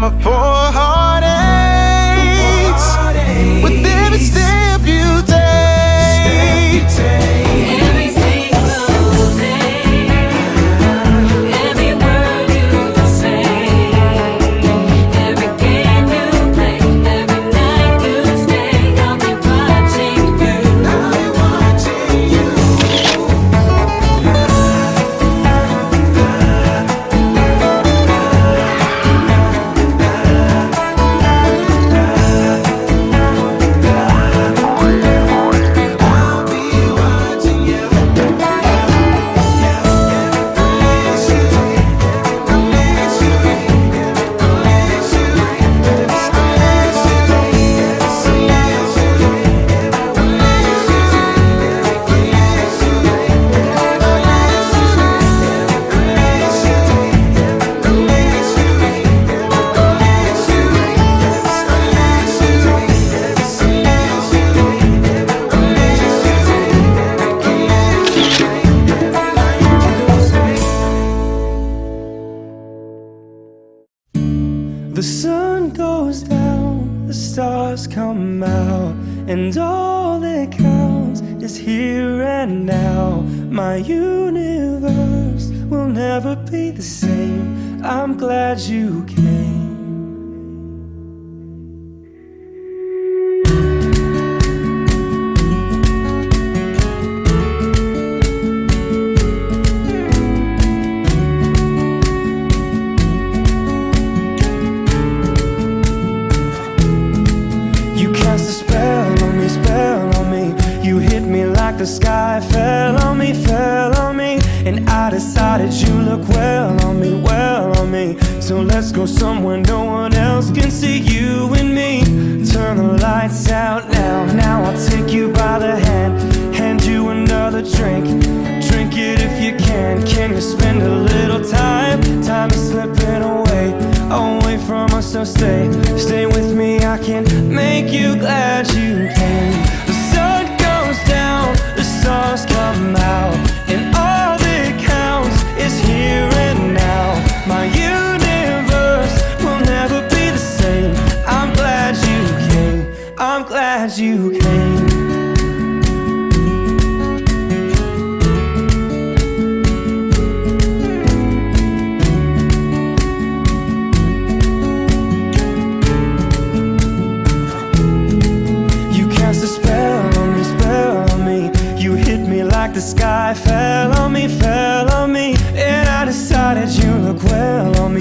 mama for heartaches with every step you take. Every single day, every word you say, every game you play, every night you stay, I'll be watching you. I'll be watching you. The sun goes down, the stars come out, and all that counts is here and now. My universe will never be the same. I'm glad you came. Like the sky fell on me, and I decided you look well on me. So let's go somewhere no one else can see you and me. Turn the lights out now I'll take you by the hand you another drink. Drink it if you can. Can you spend a little time? Time is slipping away from us, so stay with me. I can make you glad you came. The sun goes down, the stars come out, and all that counts is here and now. My universe will never be the same. I'm glad you came. I'm glad you came. The sky fell on me, and I decided you look well on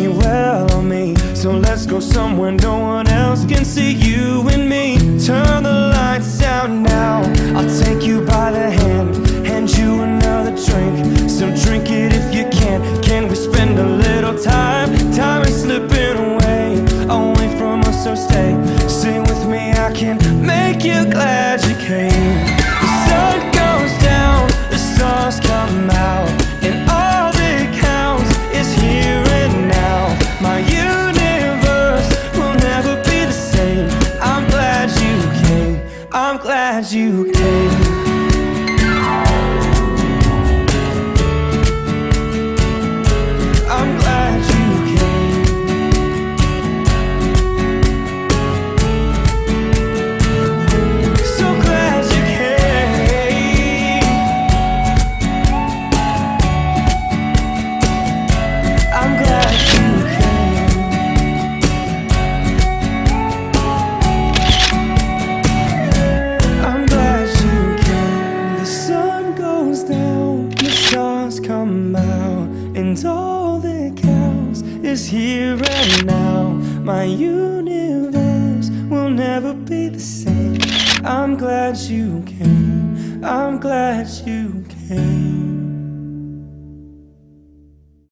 me. So let's go somewhere no one else can see you and me. Turn the lights out now, I'll take you by the hand you another drink. So drink it if you can. Can we spend a little time? Time is slipping away from us, so stay with me. I can make you glad you came. The sun goes down, the stars come out, and all that counts is here and now. My universe will never be the same. I'm glad you came. I'm glad you came. I'm glad you came. So glad you came. I'm glad you came. I'm glad you came. The sun goes down, the stars come out, and all that counts is here and now. My universe will never be the same. I'm glad you came. I'm glad you came.